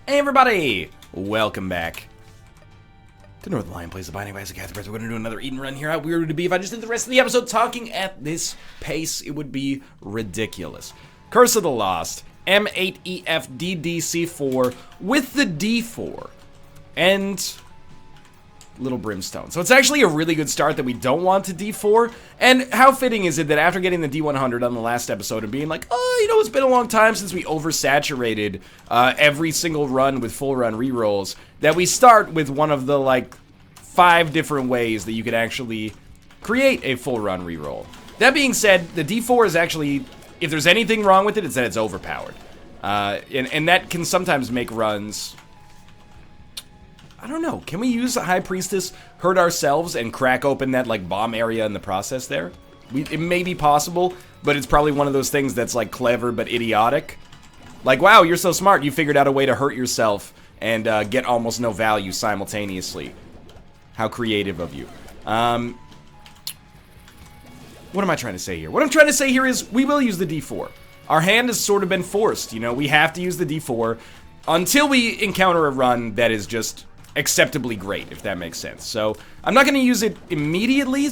Hey everybody! Welcome back to Northern Lion Plays the Binding of Isaac AFTERBIRTH. We're going to do another Eden run here. How weird would it be if I just did the rest of the episode talking at this pace? It would be ridiculous. Curse of the Lost, M8EFDDC4 with the D4 and Little Brimstone. So it's actually a really good start that we don't want to D4. And how fitting is it that after getting the D100 on the last episode and being like, oh, you know, it's been a long time since we oversaturated every single run with full run rerolls, that we start with one of the, like, 5 different ways that you could actually create a full run reroll. That being said, the D4 is actually, if there's anything wrong with it, it's that it's overpowered. And that can sometimes make runs... I don't know, can we use a High Priestess, hurt ourselves, and crack open that, like, bomb area in the process there? It may be possible, but it's probably one of those things that's, like, clever but idiotic. Like, wow, you're so smart, you figured out a way to hurt yourself and get almost no value simultaneously. How creative of you. What am I trying to say here? What I'm trying to say here is, we will use the D4. Our hand has sort of been forced, you know, we have to use the D4 until we encounter a run that is just acceptably great, if that makes sense. So, I'm not going to use it immediately,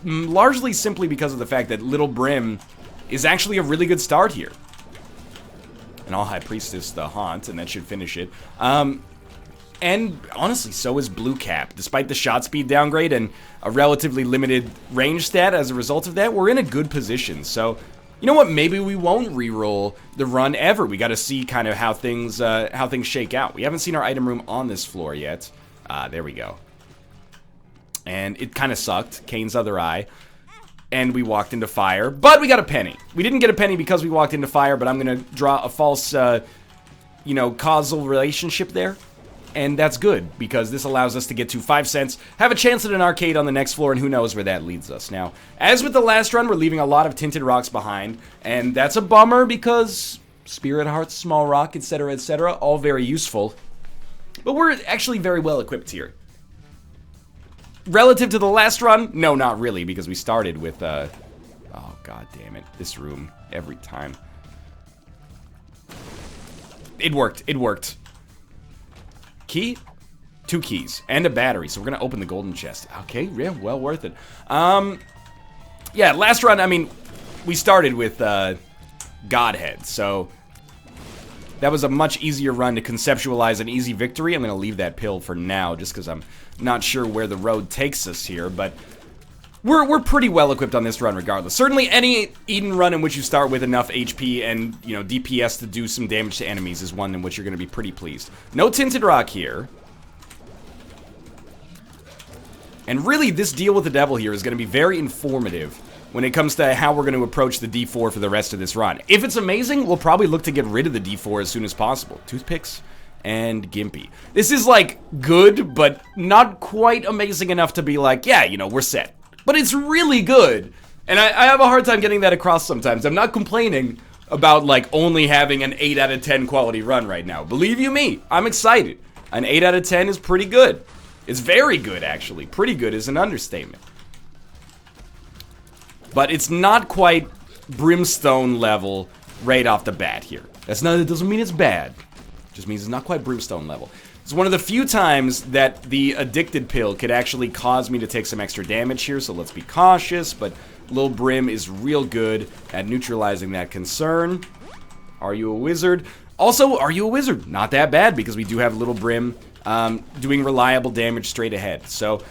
largely simply because of the fact that Little Brim is actually a really good start here. And I'll High Priestess the Haunt, and that should finish it. And honestly, so is Blue Cap. Despite the shot speed downgrade and a relatively limited range stat as a result of that, we're in a good position. So, you know what? Maybe we won't reroll the run ever. We got to see kind of how things shake out. We haven't seen our item room on this floor yet. There we go. And it kind of sucked. Kane's other eye. And we walked into fire, but we got a penny. We didn't get a penny because we walked into fire, but I'm gonna draw a false, you know, causal relationship there. And that's good, because this allows us to get to 5 cents, have a chance at an arcade on the next floor, and who knows where that leads us. Now, as with the last run, we're leaving a lot of tinted rocks behind, and that's a bummer because Spirit Hearts, Small Rock, etc., all very useful. But we're actually very well equipped here. Relative to the last run, no, not really, because we started with, oh, god damn it, this room, every time. It worked, it worked. Key? 2 keys. And a battery. So we're going to open the golden chest. Okay, yeah, well worth it. Yeah, last run, I mean, we started with Godhead. So that was a much easier run to conceptualize an easy victory. I'm going to leave that pill for now just because I'm not sure where the road takes us here. But we're pretty well equipped on this run regardless. Certainly any Eden run in which you start with enough HP and, you know, DPS to do some damage to enemies is one in which you're going to be pretty pleased. No tinted rock here. And really, this deal with the devil here is going to be very informative when it comes to how we're going to approach the D4 for the rest of this run. If it's amazing, we'll probably look to get rid of the D4 as soon as possible. Toothpicks and Gimpy. This is, like, good, but not quite amazing enough to be like, yeah, you know, we're set. But it's really good, and I have a hard time getting that across sometimes. I'm not complaining about, like, only having an 8 out of 10 quality run right now. Believe you me, I'm excited. An 8 out of 10 is pretty good. It's very good, actually. Pretty good is an understatement. But it's not quite Brimstone level right off the bat here. It doesn't mean it's bad. It just means it's not quite Brimstone level. It's one of the few times that the addicted pill could actually cause me to take some extra damage here, so let's be cautious, but Lil Brim is real good at neutralizing that concern. Are you a wizard? Also, are you a wizard? Not that bad, because we do have Little Brim doing reliable damage straight ahead. So,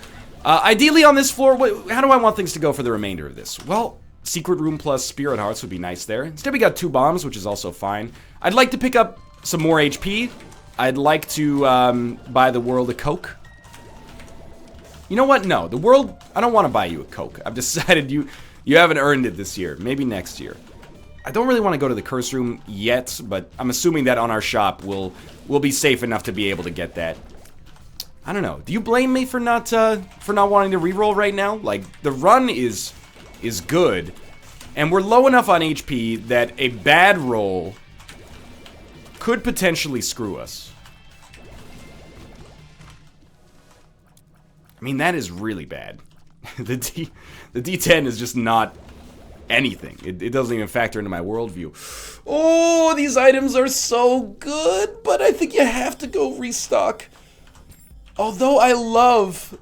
ideally on this floor, how do I want things to go for the remainder of this? Well, Secret Room plus Spirit Hearts would be nice there. Instead, we got 2 bombs, which is also fine. I'd like to pick up some more HP. I'd like to buy the world a Coke. You know what? No, the world, I don't want to buy you a Coke. I've decided you haven't earned it this year. Maybe next year. I don't really want to go to the curse room yet, but I'm assuming that on our shop we'll be safe enough to be able to get that. I don't know. Do you blame me for not wanting to reroll right now? Like, the run is good, and we're low enough on HP that a bad roll could potentially screw us. I mean, that is really bad. The D10 is just not anything. It doesn't even factor into my worldview. Oh, these items are so good, but I think you have to go restock. Although I love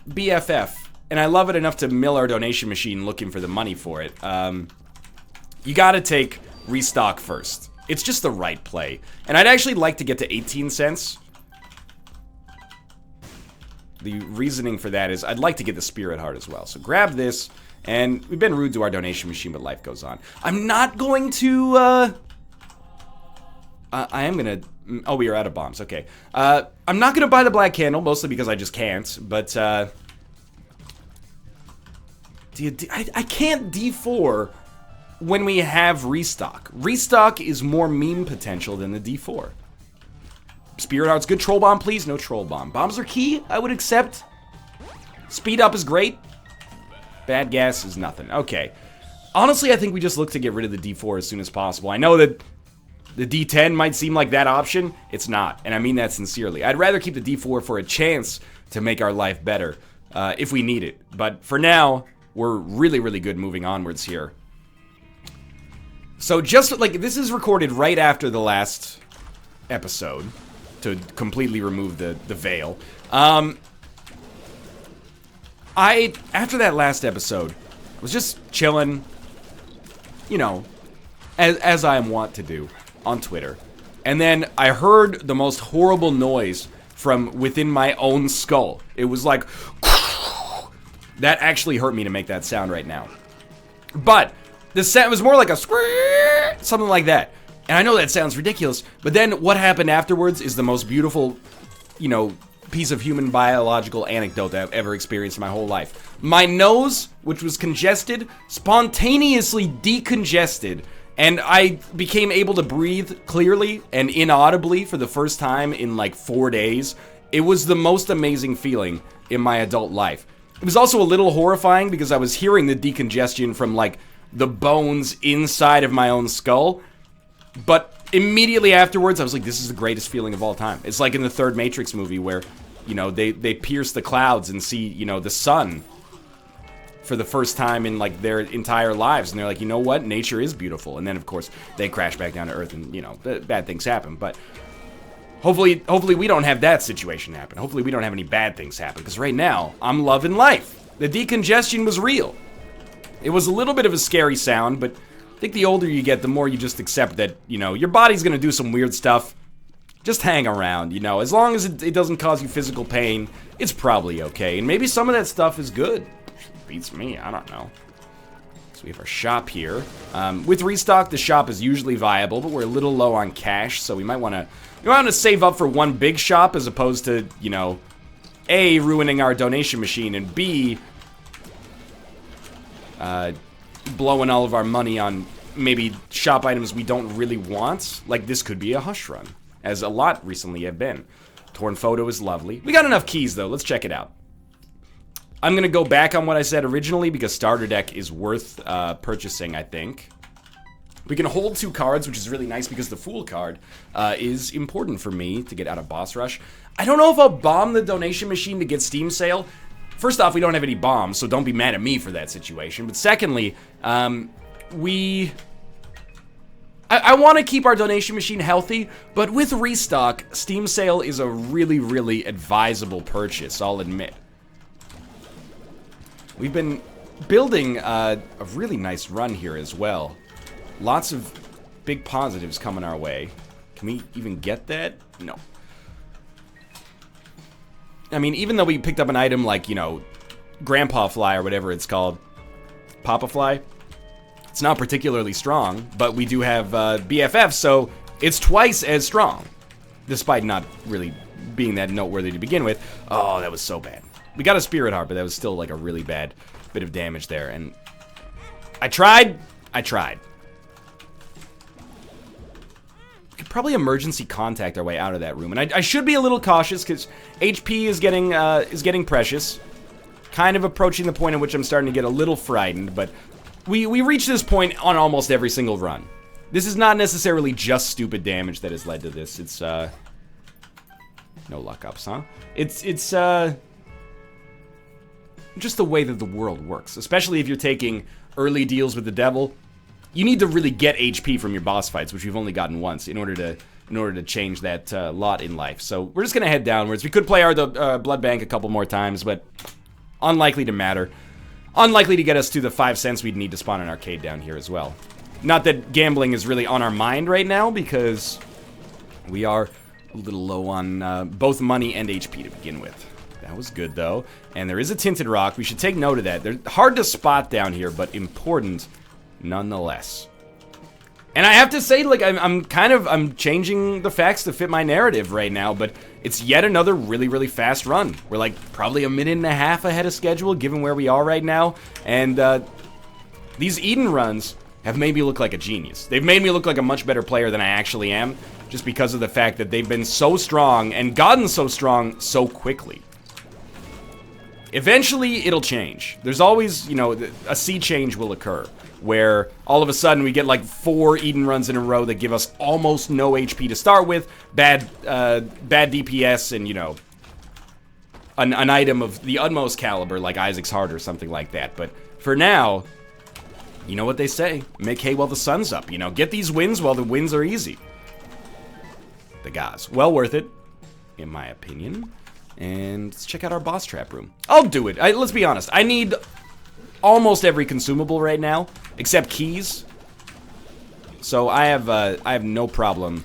BFF, and I love it enough to mill our donation machine looking for the money for it, you gotta take restock first. It's just the right play. And I'd actually like to get to 18 cents. The reasoning for that is I'd like to get the Spirit Heart as well. So grab this, and we've been rude to our donation machine, but life goes on. I'm not going to, I am gonna, oh, we are out of bombs, okay. I'm not gonna buy the black candle, mostly because I just can't, but, I can't D4 when we have restock. Restock is more meme potential than the D4. Spirit Heart's good. Troll Bomb, please. No Troll Bomb. Bombs are key, I would accept. Speed up is great. Bad gas is nothing. Okay. Honestly, I think we just look to get rid of the D4 as soon as possible. I know that the D10 might seem like that option. It's not, and I mean that sincerely. I'd rather keep the D4 for a chance to make our life better, if we need it. But for now, we're really, really good moving onwards here. So just, like, this is recorded right after the last episode, to completely remove the veil. After that last episode, I was just chilling, you know, as I am wont to do on Twitter. And then I heard the most horrible noise from within my own skull. It was like, that actually hurt me to make that sound right now. But the sound was more like a squeak, something like that. And I know that sounds ridiculous, but then what happened afterwards is the most beautiful, you know, piece of human biological anecdote that I've ever experienced in my whole life. My nose, which was congested, spontaneously decongested, and I became able to breathe clearly and inaudibly for the first time in like 4 days. It was the most amazing feeling in my adult life. It was also a little horrifying because I was hearing the decongestion from like the bones inside of my own skull. But immediately afterwards, I was like, this is the greatest feeling of all time. It's like in the third Matrix movie where, you know, they pierce the clouds and see, you know, the sun for the first time in, like, their entire lives. And they're like, you know what? Nature is beautiful. And then, of course, they crash back down to Earth and, you know, bad things happen. But hopefully we don't have that situation happen. Hopefully we don't have any bad things happen. Because right now, I'm loving life. The decongestion was real. It was a little bit of a scary sound, but I think the older you get, the more you just accept that, you know, your body's gonna do some weird stuff. Just hang around, you know. As long as it doesn't cause you physical pain, it's probably okay. And maybe some of that stuff is good. Beats me, I don't know. So we have our shop here. With restock, the shop is usually viable, but we're a little low on cash, so we might want to save up for one big shop as opposed to, you know, A, ruining our donation machine, and B, blowing all of our money on maybe shop items we don't really want. Like, this could be a hush run, as a lot recently have been. Torn Photo is lovely. We got enough keys, though. Let's check it out. I'm going to go back on what I said originally, because Starter Deck is worth purchasing, I think. We can hold 2 cards, which is really nice, because the Fool card is important for me to get out of Boss Rush. I don't know if I'll bomb the donation machine to get Steam Sale. First off, we don't have any bombs, so don't be mad at me for that situation. But secondly, I want to keep our donation machine healthy, but with restock, Steam Sale is a really, really advisable purchase, I'll admit. We've been building a really nice run here as well. Lots of big positives coming our way. Can we even get that? No. I mean, even though we picked up an item like, you know, Grandpa Fly or whatever it's called, Papa Fly, it's not particularly strong, but we do have BFF, so it's twice as strong, despite not really being that noteworthy to begin with. Oh, that was so bad. We got a Spirit Heart, but that was still like a really bad bit of damage there, and I tried. We could probably emergency contact our way out of that room, and I should be a little cautious because HP is getting precious. Kind of approaching the point at which I'm starting to get a little frightened, but we reach this point on almost every single run. This is not necessarily just stupid damage that has led to this. It's no luck ups, huh? It's just the way that the world works, especially if you're taking early deals with the devil. You need to really get HP from your boss fights, which we've only gotten once, in order to change that lot in life. So we're just gonna head downwards. We could play our blood bank a couple more times, but unlikely to matter. Unlikely to get us to the 5 cents we'd need to spawn an arcade down here as well. Not that gambling is really on our mind right now, because we are a little low on both money and HP to begin with. That was good, though. And there is a tinted rock. We should take note of that. They're hard to spot down here, but important nonetheless. And I have to say, like, I'm changing the facts to fit my narrative right now, but it's yet another really, really fast run. We're, like, probably a minute and a half ahead of schedule, given where we are right now. And these Eden runs have made me look like a genius. They've made me look like a much better player than I actually am, just because of the fact that they've been so strong and gotten so strong so quickly. Eventually, it'll change. There's always, you know, a sea change will occur, where all of a sudden we get like 4 Eden runs in a row that give us almost no HP to start with, bad DPS, and, you know, an item of the utmost caliber like Isaac's Heart or something like that. But for now, you know what they say, make hay while the sun's up, you know, get these wins while the wins are easy. The guys, well worth it, in my opinion. And let's check out our boss trap room. I'll do it. Let's be honest. I need almost every consumable right now, except keys. So I have no problem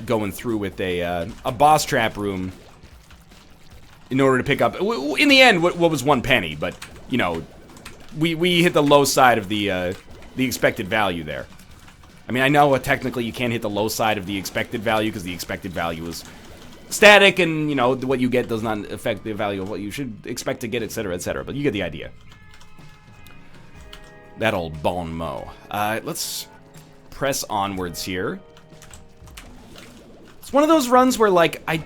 going through with a boss trap room in order to pick up. In the end, what was 1 penny, but you know, we hit the low side of the expected value there. I mean, I know technically you can't hit the low side of the expected value because the expected value is static, and, you know, what you get does not affect the value of what you should expect to get, etc., etc., but you get the idea. That old bon mot. Let's press onwards here. It's one of those runs where, like, I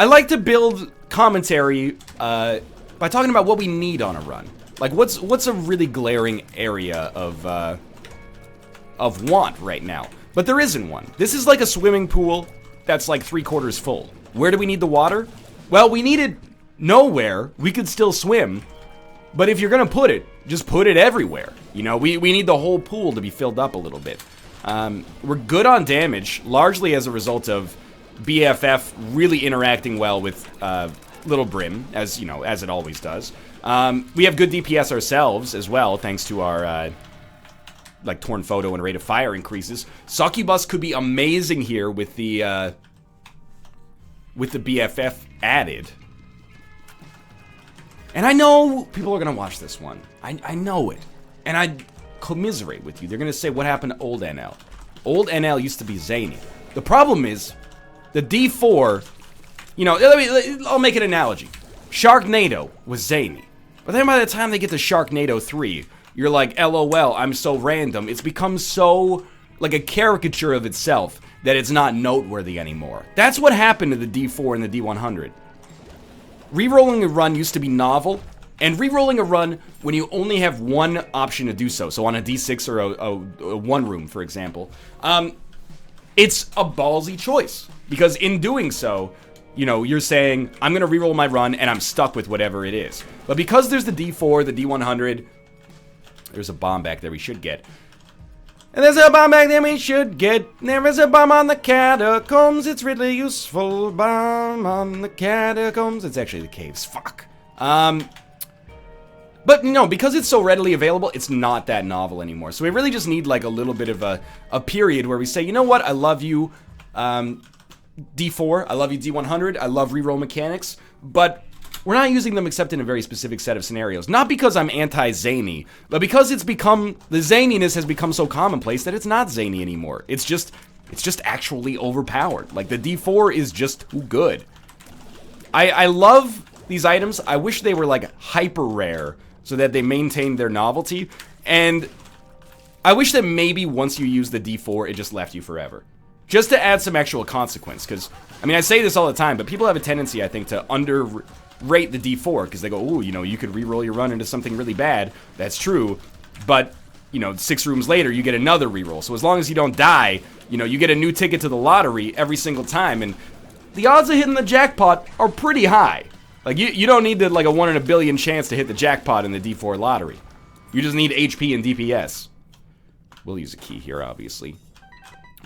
like to build commentary by talking about what we need on a run. Like, what's a really glaring area of want right now? But there isn't one. This is like a swimming pool that's like 3/4 full. Where do we need the water? Well, we need it nowhere. We could still swim. But if you're gonna put it, just put it everywhere. You know, we need the whole pool to be filled up a little bit. We're good on damage, largely as a result of BFF really interacting well with Little Brim, as, you know, as it always does. We have good DPS ourselves as well, thanks to our like torn photo and rate of fire increases. Succubus could be amazing here with the BFF added. And I know people are gonna watch this one. I know it. And I commiserate with you. They're gonna say, what happened to old NL? Old NL used to be zany. The problem is, the D4, you know, I'll make an analogy. Sharknado was zany. But then by the time they get to Sharknado 3, you're like, LOL, I'm so random. It's become so, like, a caricature of itself that it's not noteworthy anymore. That's what happened to the D4 and the D100. Rerolling a run used to be novel, and rerolling a run when you only have one option to do so, so on a D6 or a one room, for example, it's a ballsy choice. Because in doing so, you know, you're saying, I'm gonna reroll my run and I'm stuck with whatever it is. But because there's the D4, the D100, there's a bomb back there we should get. And there's a bomb back there we should get. There is a bomb on the catacombs. It's really useful. Bomb on the catacombs. It's actually the caves. Fuck. But no, because it's so readily available, it's not that novel anymore. So we really just need like a little bit of a period where we say, you know what? I love you, D4. I love you, D100. I love reroll mechanics. But we're not using them except in a very specific set of scenarios. Not because I'm anti-zany, but because the zaniness has become so commonplace that it's not zany anymore. It's just actually overpowered. Like, the D4 is just too good. I love these items. I wish they were, like, hyper rare so that they maintained their novelty. And I wish that maybe once you use the D4, it just left you forever. Just to add some actual consequence. Because, I mean, I say this all the time, but people have a tendency, I think, to underrate the D4, because they go, ooh, you know, you could reroll your run into something really bad. That's true, but, you know, 6 rooms later, you get another reroll. So as long as you don't die, you know, you get a new ticket to the lottery every single time, and the odds of hitting the jackpot are pretty high. Like, you don't need like a 1 in a billion chance to hit the jackpot in the D4 lottery. You just need HP and DPS. We'll use a key here, obviously.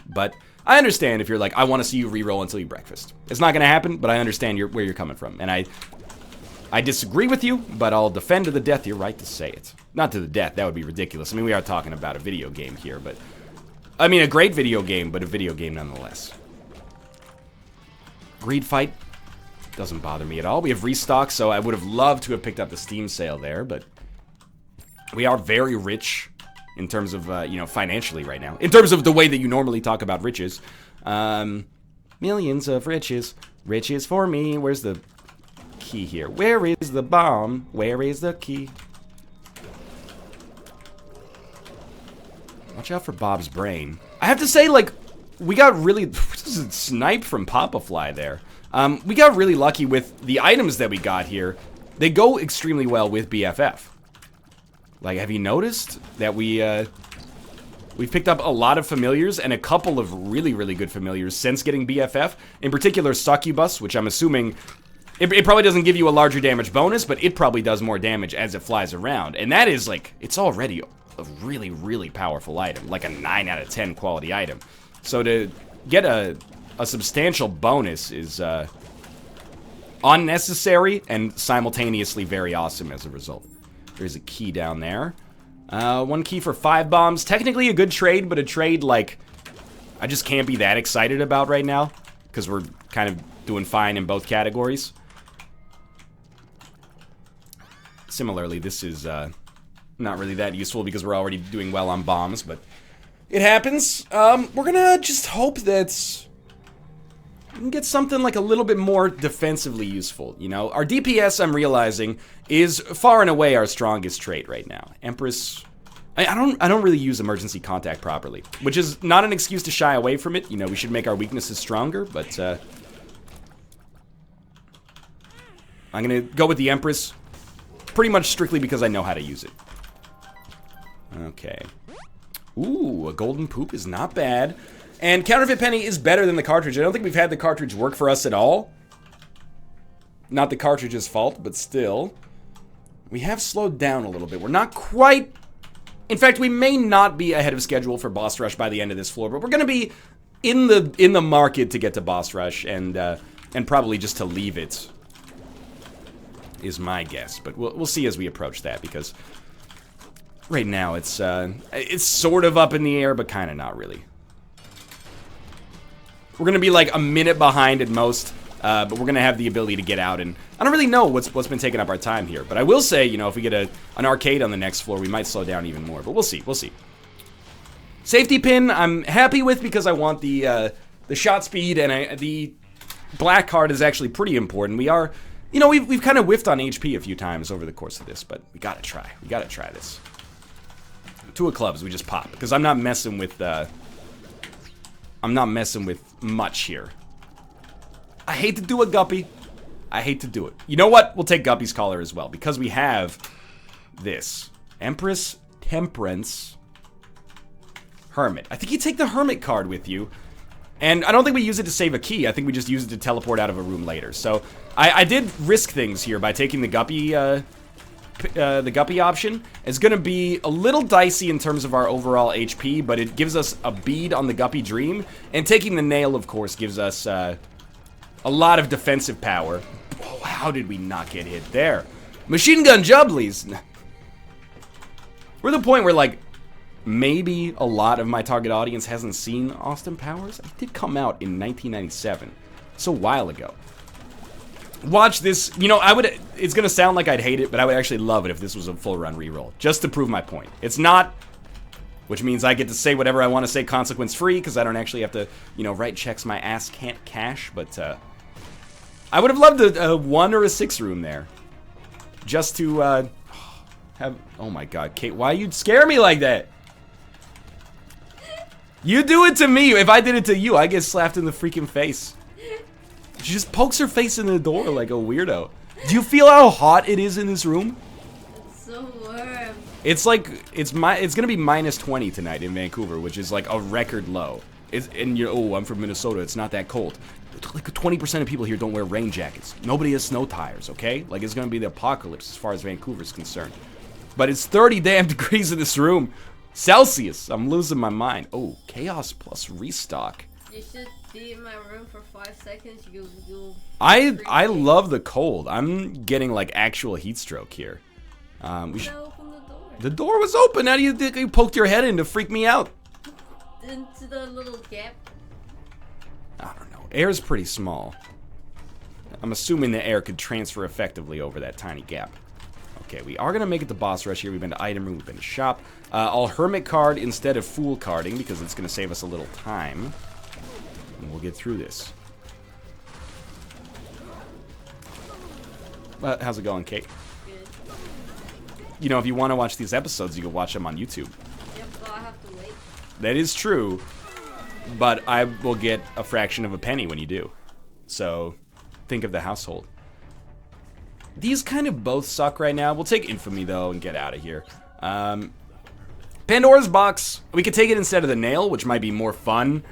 But I understand if you're like, I want to see you reroll until you breakfast. It's not going to happen, but I understand where you're coming from. And I disagree with you, but I'll defend to the death your right to say it. Not to the death, that would be ridiculous. I mean, we are talking about a video game here, but... I mean, a great video game, but a video game nonetheless. Greed fight doesn't bother me at all. We have restock, so I would have loved to have picked up the Steam sale there, but... We are very rich in terms of, you know, financially right now. In terms of the way that you normally talk about riches. Millions of riches. Riches for me. Where's the key here? Where is the bomb? Where is the key? Watch out for Bob's brain. I have to say, like, we got really... Snipe from Papa-Fly there. We got really lucky with the items that we got here. They go extremely well with BFF. Like, have you noticed that we've picked up a lot of familiars and a couple of really, really good familiars since getting BFF? In particular, Succubus, which I'm assuming... It probably doesn't give you a larger damage bonus, but it probably does more damage as it flies around. And that is, like, it's already a really, really powerful item. Like a 9 out of 10 quality item. So to get a substantial bonus is unnecessary and simultaneously very awesome as a result. There's a key down there. 1 key for 5 bombs. Technically a good trade, but a trade, like, I just can't be that excited about right now. Because we're kind of doing fine in both categories. Similarly, this is not really that useful because we're already doing well on bombs, but it happens. We're gonna just hope that we can get something like a little bit more defensively useful, you know? Our DPS, I'm realizing, is far and away our strongest trait right now. Empress... I don't really use emergency contact properly, which is not an excuse to shy away from it. You know, we should make our weaknesses stronger, but I'm gonna go with the Empress pretty much strictly because I know how to use it. Okay. Ooh, a golden poop is not bad. And Counterfeit Penny is better than the cartridge. I don't think we've had the cartridge work for us at all. Not the cartridge's fault, but still. We have slowed down a little bit. We're not quite... In fact, we may not be ahead of schedule for Boss Rush by the end of this floor, but we're going to be in the market to get to Boss Rush, and probably just to leave it is my guess. But we'll see as we approach that, because right now it's sort of up in the air, but kind of not really. We're going to be like a minute behind at most, but we're going to have the ability to get out, and I don't really know what's been taking up our time here. But I will say, you know, if we get an arcade on the next floor, we might slow down even more, but we'll see, we'll see. Safety pin, I'm happy with because I want the shot speed, and the black card is actually pretty important. We are, you know, we've kind of whiffed on HP a few times over the course of this, but we gotta try this. 2 of clubs, we just pop, because I'm not messing with much here. I hate to do a Guppy. I hate to do it. You know what? We'll take Guppy's Collar as well, because we have this. Empress, Temperance, Hermit. I think you take the Hermit card with you, and I don't think we use it to save a key. I think we just use it to teleport out of a room later. So I did risk things here by taking the Guppy option. It's going to be a little dicey in terms of our overall HP, but it gives us a bead on the Guppy Dream, and taking the Nail, of course, gives us a lot of defensive power. Oh, how did we not get hit there? Machine Gun Jubblies! We're at the point where, like, maybe a lot of my target audience hasn't seen Austin Powers. It did come out in 1997. So a while ago. Watch this. You know, it's gonna sound like I'd hate it, but I would actually love it if this was a full run reroll. Just to prove my point. It's not, which means I get to say whatever I want to say consequence free, because I don't actually have to, you know, write checks my ass can't cash, but I would have loved a 1 or a 6 room there. Just to have, oh my god, Kate, why you scare me like that? You do it to me. If I did it to you, I get slapped in the freaking face. She just pokes her face in the door like a weirdo. Do you feel how hot it is in this room? It's so warm. It's like, it's gonna be minus 20 tonight in Vancouver, which is like a record low. And you're, oh, I'm from Minnesota, it's not that cold. Like 20% of people here don't wear rain jackets. Nobody has snow tires, okay? Like, it's gonna be the apocalypse as far as Vancouver's concerned. but it's 30 damn degrees in this room. Celsius. I'm losing my mind. Oh, chaos plus restock. You should be in my room for 5 seconds. You'll I love the cold. I'm getting like actual heat stroke here. We should. open the door. The door was open. How do you think you poked your head in to freak me out? Into the little gap. I don't know. Air's pretty small. I'm assuming the air could transfer effectively over that tiny gap. Okay, we are gonna make it to boss rush here. We've been to item room, we've been to shop. I'll hermit card instead of fool carding because it's gonna save us a little time. And we'll get through this. How's it going, Kate? Good. You know, if you want to watch these episodes, you can watch them on YouTube. Yep, well, I have to wait. That is true, but I will get a fraction of a penny when you do. So, think of the household. These kind of both suck right now. We'll take Infamy, though, and get out of here. Pandora's Box. We could take it instead of the nail, which might be more fun,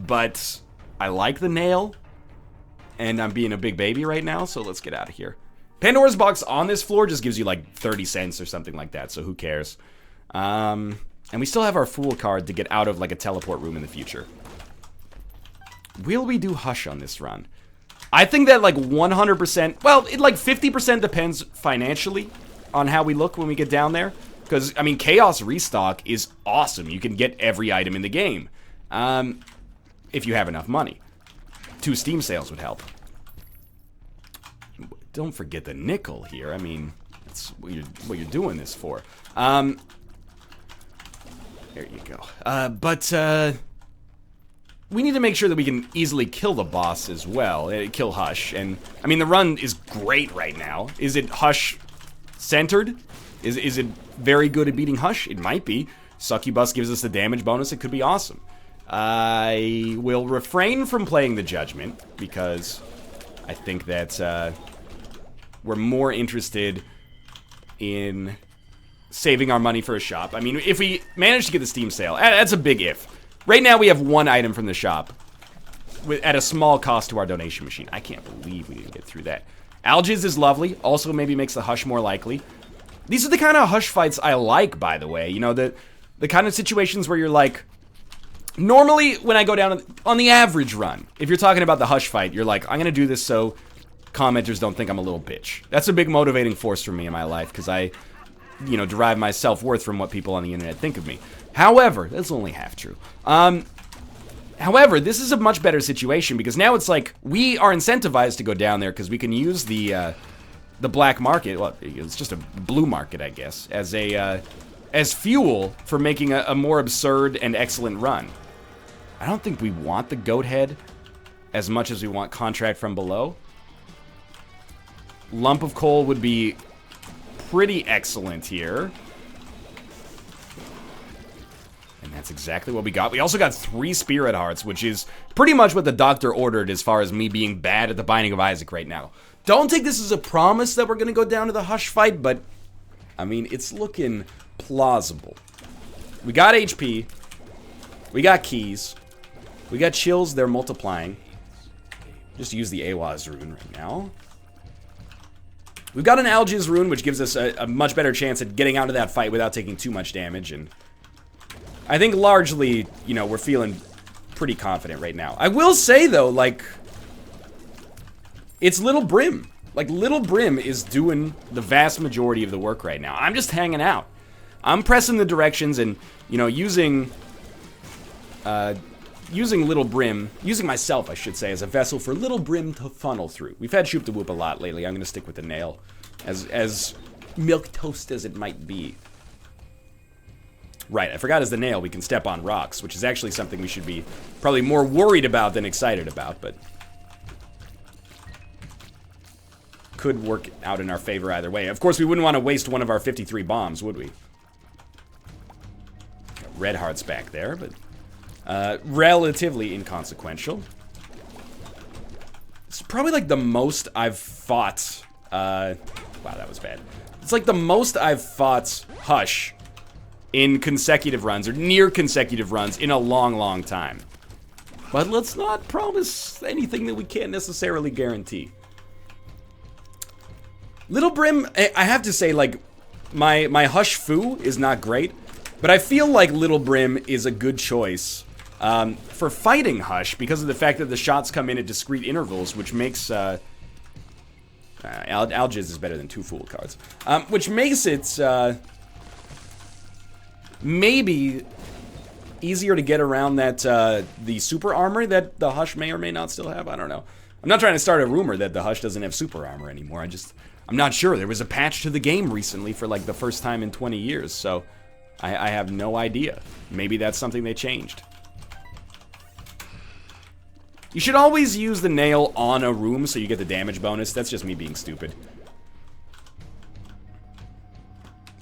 but I like the nail, and I'm being a big baby right now, so let's get out of here. Pandora's Box on this floor just gives you like 30 cents or something like that, so who cares? And we still have our Fool card to get out of like a teleport room in the future. Will we do Hush on this run? I think that like 100%, well, it like 50% depends financially on how we look when we get down there. Because, I mean, Chaos Restock is awesome. You can get every item in the game. If you have enough money. 2 Steam sales would help. Don't forget the nickel here. I mean, that's what you're doing this for. There you go. We need to make sure that we can easily kill the boss as well. Kill Hush. And, I mean, the run is great right now. Is it Hush-centered? Is it very good at beating Hush? It might be. Succubus gives us the damage bonus. It could be awesome. I will refrain from playing the Judgment because I think that we're more interested in saving our money for a shop. I mean, if we manage to get the Steam sale, that's a big if. Right now we have 1 item from the shop at a small cost to our donation machine. I can't believe we didn't get through that. Algiz is lovely. Also maybe makes the Hush more likely. These are the kind of Hush fights I like, by the way. You know, the kind of situations where you're like... Normally, when I go down on the average run, if you're talking about the Hush fight, you're like, I'm going to do this so commenters don't think I'm a little bitch. That's a big motivating force for me in my life, because I, you know, derive my self-worth from what people on the internet think of me. However, that's only half true. However, this is a much better situation, because now it's like, we are incentivized to go down there, because we can use the black market, well, it's just a blue market, I guess, as fuel for making a more absurd and excellent run. I don't think we want the goat head as much as we want contract from below. Lump of coal would be pretty excellent here. And that's exactly what we got. We also got 3 Spirit Hearts, which is pretty much what the doctor ordered as far as me being bad at the Binding of Isaac right now. Don't take this as a promise that we're going to go down to the Hush fight, but, I mean, it's looking plausible. We got HP. We got keys. We got chills. They're multiplying. Just use the Awaz rune right now. We've got an Algiz rune, which gives us a much better chance at getting out of that fight without taking too much damage. And I think largely, you know, we're feeling pretty confident right now. I will say, though, like, it's Little Brim. Like, Little Brim is doing the vast majority of the work right now. I'm just hanging out. I'm pressing the directions and, you know, using Little Brim, using myself, I should say, as a vessel for Little Brim to funnel through. We've had Shoop the Whoop a lot lately. I'm going to stick with the nail, as milquetoast as it might be. Right, I forgot as the nail, we can step on rocks, which is actually something we should be probably more worried about than excited about, but could work out in our favor either way. Of course, we wouldn't want to waste one of our 53 bombs, would we? Got red hearts back there, but relatively inconsequential. It's probably like the most I've fought. Wow, that was bad. It's like the most I've fought Hush in consecutive runs, or near consecutive runs, in a long, long time. But let's not promise anything that we can't necessarily guarantee. Little Brim, I have to say, like, my Hush Fu is not great, but I feel like Little Brim is a good choice for fighting Hush because of the fact that the shots come in at discrete intervals, which makes Algiz is better than 2 Fool cards, which makes it maybe easier to get around that the super armor that the Hush may or may not still have. I don't know. I'm not trying to start a rumor that the Hush doesn't have super armor anymore. I'm not sure. There was a patch to the game recently for like the first time in 20 years, so I have no idea. Maybe that's something they changed. You should always use the nail on a room so you get the damage bonus. That's just me being stupid.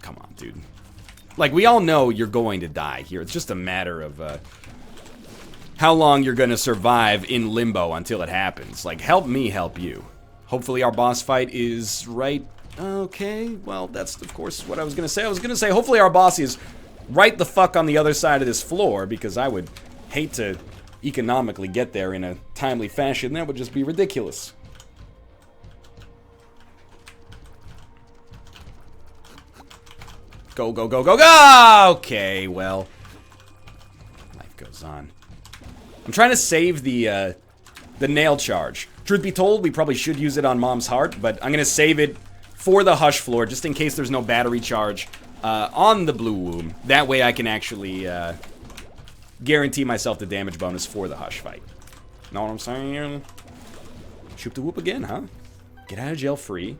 Come on, dude. Like, we all know you're going to die here. It's just a matter of how long you're going to survive in limbo until it happens. Like, help me help you. Hopefully our boss fight is right. Okay, well, that's, of course, what I was going to say. I was going to say, hopefully our boss is right the fuck on the other side of this floor, because I would hate to economically get there in a timely fashion. That would just be ridiculous. Go, go, go, go, go! Okay, well. Life goes on. I'm trying to save the nail charge. Truth be told, we probably should use it on Mom's Heart, but I'm gonna save it for the Hush floor, just in case there's no battery charge on the Blue Womb. That way I can actually guarantee myself the damage bonus for the Hush fight. Know what I'm saying? Shoot the whoop again, huh? Get out of jail free.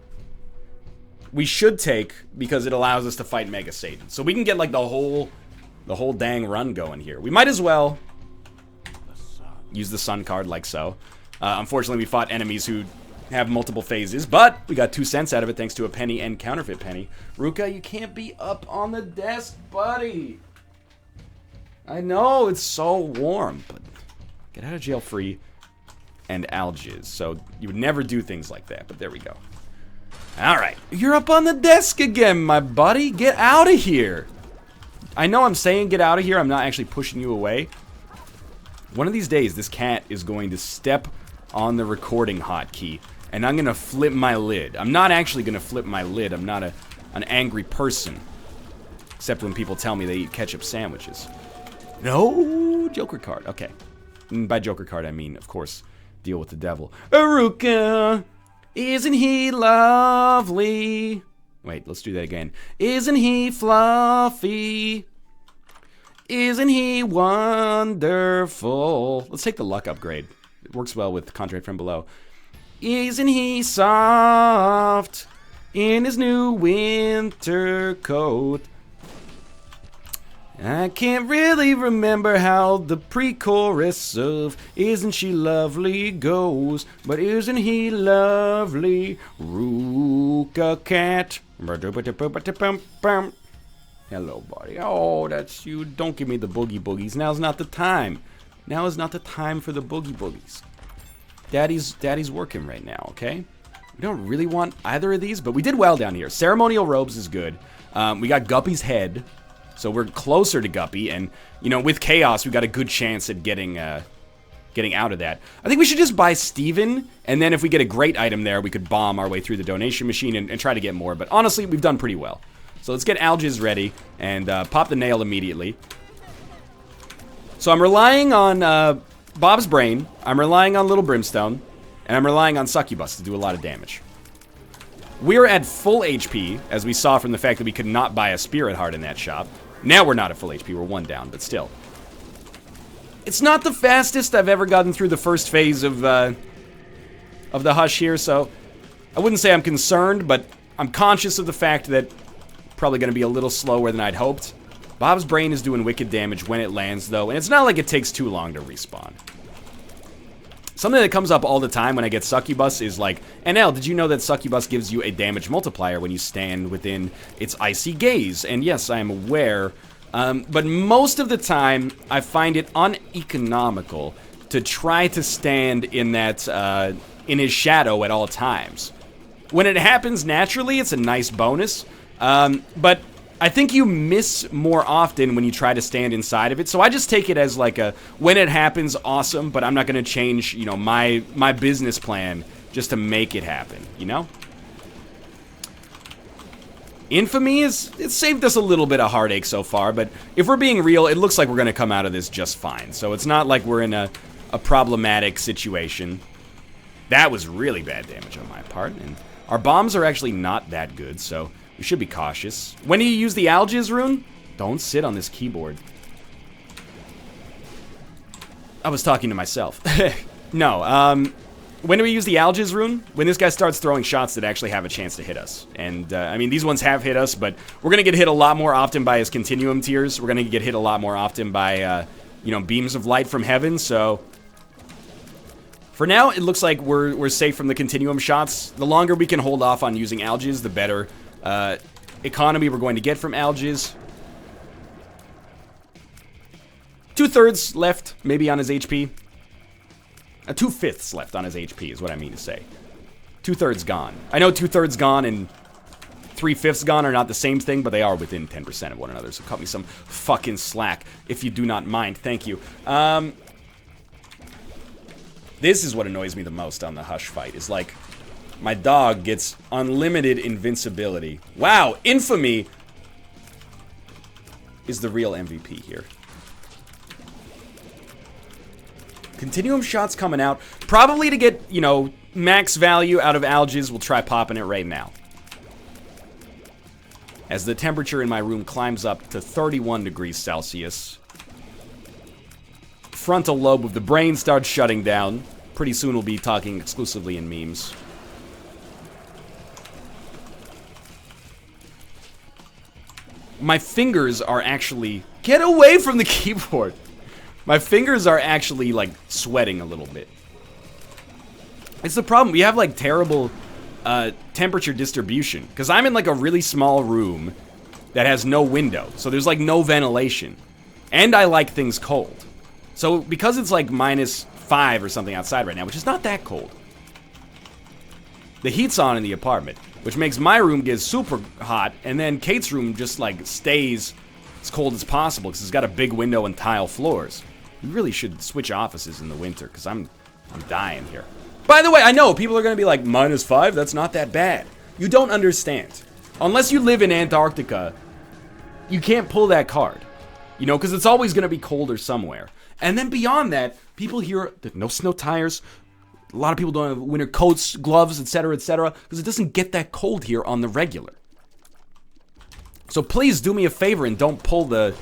We should take, because it allows us to fight Mega Satan. So we can get like the whole dang run going here. We might as well use the Sun card like so. Unfortunately, we fought enemies who have multiple phases, but we got 2 cents out of it thanks to a penny and counterfeit penny. Ruka, you can't be up on the desk, buddy. I know, it's so warm, but get out of jail free and Algiz. So you would never do things like that, but there we go. Alright, you're up on the desk again, my buddy. Get out of here. I know I'm saying get out of here. I'm not actually pushing you away. One of these days, this cat is going to step on the recording hotkey, and I'm going to flip my lid. I'm not actually going to flip my lid. I'm not an angry person. Except when people tell me they eat ketchup sandwiches. No, Joker card. Okay. And by Joker card, I mean, of course, deal with the devil. Aruka, isn't he lovely? Wait, let's do that again. Isn't he fluffy? Isn't he wonderful? Let's take the luck upgrade. It works well with Contract from Below. Isn't he soft in his new winter coat? I can't really remember how the pre-chorus of Isn't She Lovely goes, but isn't he lovely, Ruka Cat? Hello, buddy. Oh, that's you. Don't give me the boogie boogies. Now's not the time. Now is not the time for the boogie boogies. Daddy's working right now, okay? We don't really want either of these, but we did well down here. Ceremonial Robes is good. We got Guppy's head, so we're closer to Guppy, and, you know, with Chaos, we got a good chance at getting out of that. I think we should just buy Steven, and then if we get a great item there, we could bomb our way through the donation machine and try to get more, but honestly, we've done pretty well. So let's get Algiz ready and pop the nail immediately. So I'm relying on Bob's Brain, I'm relying on Little Brimstone, and I'm relying on Succubus to do a lot of damage. We're at full HP, as we saw from the fact that we could not buy a Spirit Heart in that shop. Now we're not at full HP, we're 1 down, but still. It's not the fastest I've ever gotten through the first phase of the Hush here, so I wouldn't say I'm concerned, but I'm conscious of the fact that probably going to be a little slower than I'd hoped. Bob's Brain is doing wicked damage when it lands, though, and it's not like it takes too long to respawn. Something that comes up all the time when I get Succubus is like, NL, did you know that Succubus gives you a damage multiplier when you stand within its icy gaze? And yes, I am aware, but most of the time, I find it uneconomical to try to stand in that, in his shadow at all times. When it happens naturally, it's a nice bonus, but I think you miss more often when you try to stand inside of it, so I just take it as like a, when it happens, awesome, but I'm not going to change, you know, my business plan just to make it happen, you know? Infamy it's saved us a little bit of heartache so far, but if we're being real, it looks like we're gonna come out of this just fine. So it's not like we're in a problematic situation. That was really bad damage on my part, and our bombs are actually not that good, so we should be cautious. When do you use the Algiz rune? Don't sit on this keyboard. I was talking to myself. No, when do we use the Algiz rune? When this guy starts throwing shots that actually have a chance to hit us. And, I mean, these ones have hit us, but we're gonna get hit a lot more often by his continuum tiers. We're gonna get hit a lot more often by, you know, beams of light from heaven, so... For now, it looks like we're safe from the continuum shots. The longer we can hold off on using Algiz, the better economy we're going to get from Algiz. 2/3 left, maybe, on his HP. 2/5 left on his HP is what I mean to say. 2/3 gone. I know 2/3 gone and 3/5 gone are not the same thing, but they are within 10% of one another. So cut me some fucking slack, if you do not mind. Thank you. This is what annoys me the most on the Hush fight, is like, my dog gets unlimited invincibility. Wow, Infamy is the real MVP here. Continuum shots coming out. Probably to get, you know, max value out of Algiz. We'll try popping it right now. As the temperature in my room climbs up to 31 degrees Celsius. Frontal lobe of the brain starts shutting down. Pretty soon we'll be talking exclusively in memes. My fingers are actually... Get away from the keyboard! My fingers are actually, like, sweating a little bit. It's the problem. We have, like, terrible temperature distribution. Because I'm in, like, a really small room that has no window. So there's, like, no ventilation. And I like things cold. So because it's, like, -5 or something outside right now, which is not that cold. The heat's on in the apartment, which makes my room get super hot, and then Kate's room just, like, stays as cold as possible because it's got a big window and tile floors. We really should switch offices in the winter because I'm dying here. By the way, I know people are going to be like, -5? That's not that bad. You don't understand. Unless you live in Antarctica, you can't pull that card. You know, because it's always going to be colder somewhere. And then beyond that, people hear that no snow tires. A lot of people don't have winter coats, gloves, etc., because it doesn't get that cold here on the regular. So please do me a favor and don't pull the...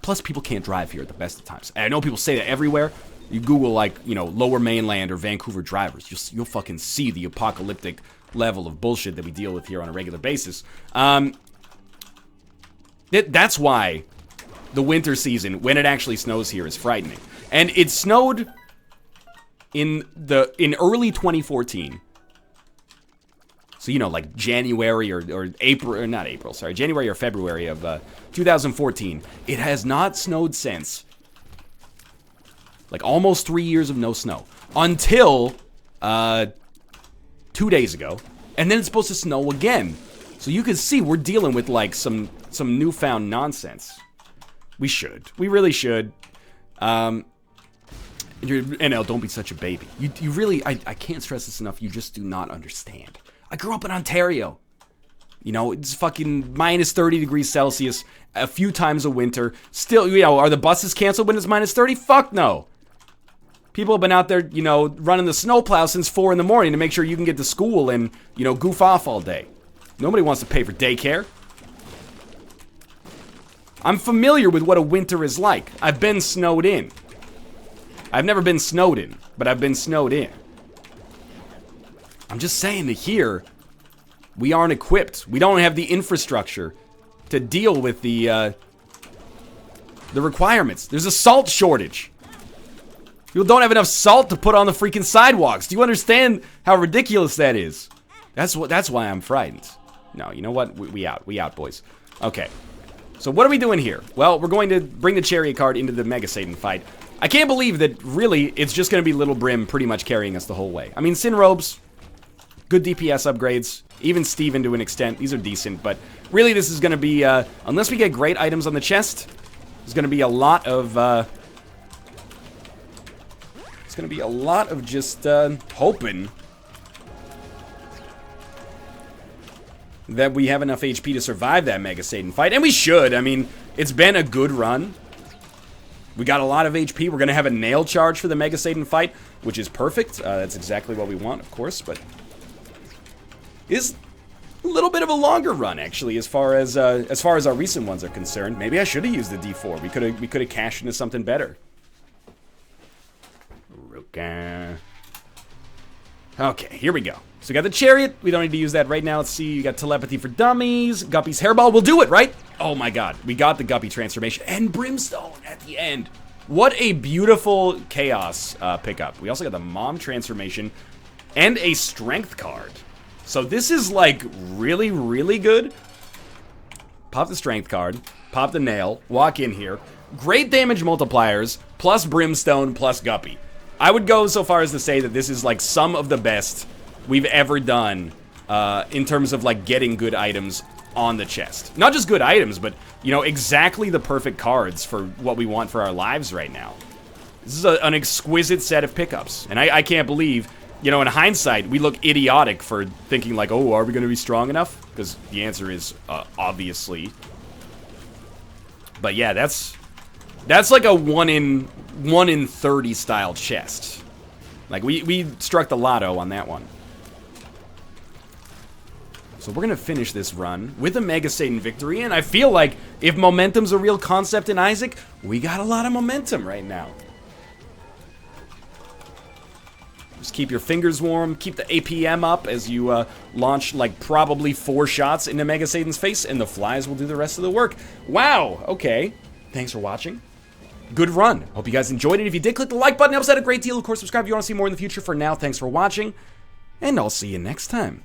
Plus, people can't drive here at the best of times. And I know people say that everywhere. You Google, like, you know, Lower Mainland or Vancouver drivers. You'll fucking see the apocalyptic level of bullshit that we deal with here on a regular basis. That's why the winter season, when it actually snows here, is frightening. And it snowed in early 2014. So, you know, like January or April, or not April, sorry, January or February of 2014. It has not snowed since. Like almost 3 years of no snow. Until 2 days ago. And then it's supposed to snow again. So you can see we're dealing with like some newfound nonsense. We should. We really should. NL, don't be such a baby. You really, I can't stress this enough, you just do not understand. I grew up in Ontario. You know, it's fucking -30 degrees Celsius a few times a winter. Still, you know, are the buses canceled when it's -30? Fuck no. People have been out there, you know, running the snowplow since 4 in the morning to make sure you can get to school and, you know, goof off all day. Nobody wants to pay for daycare. I'm familiar with what a winter is like. I've been snowed in. I've never been snowed in, but I've been snowed in. I'm just saying that here, we aren't equipped. We don't have the infrastructure to deal with the requirements. There's a salt shortage. People don't have enough salt to put on the freaking sidewalks. Do you understand how ridiculous that is? That's why I'm frightened. No, you know what? We out, boys. Okay. So what are we doing here? Well, we're going to bring the Chariot card into the Mega Satan fight. I can't believe that, really, it's just going to be Little Brim pretty much carrying us the whole way. I mean, Sin Robes, good DPS upgrades. Even Steven to an extent. These are decent, but really this is going to be, unless we get great items on the chest, there's going to be a lot of, it's going to be a lot of just, hoping. that we have enough HP to survive that Mega Satan fight. And we should. I mean, it's been a good run. We got a lot of HP. We're going to have a nail charge for the Mega Satan fight, which is perfect. That's exactly what we want, of course, but is a little bit of a longer run, actually, as far as our recent ones are concerned. Maybe I should have used the D4. We could have cashed into something better. Okay, here we go. So we got the chariot. We don't need to use that right now. Let's see. You got telepathy for dummies. Guppy's hairball. We'll do it, right? Oh my god. We got the Guppy transformation. And brimstone at the end. What a beautiful chaos pickup. We also got the mom transformation and a strength card. So this is like really, really good. Pop the strength card. Pop the nail. Walk in here. Great damage multipliers. Plus brimstone. Plus Guppy. I would go so far as to say that this is like some of the best we've ever done in terms of like getting good items on the chest. Not just good items, but you know, exactly the perfect cards for what we want for our lives right now. This is an exquisite set of pickups, and I can't believe, you know, in hindsight, we look idiotic for thinking like, oh, are we going to be strong enough? Because the answer is obviously. But yeah, that's like a 1 in 30 style chest. Like we struck the lotto on that one. So we're gonna finish this run with a Mega Satan victory, and I feel like if momentum's a real concept in Isaac, we got a lot of momentum right now. Just keep your fingers warm, keep the APM up as you launch like probably 4 shots into Mega Satan's face, and the flies will do the rest of the work. Wow, okay. Thanks for watching. Good run. Hope you guys enjoyed it. If you did, click the like button. It helps out a great deal. Of course, subscribe if you want to see more in the future. For now, thanks for watching, and I'll see you next time.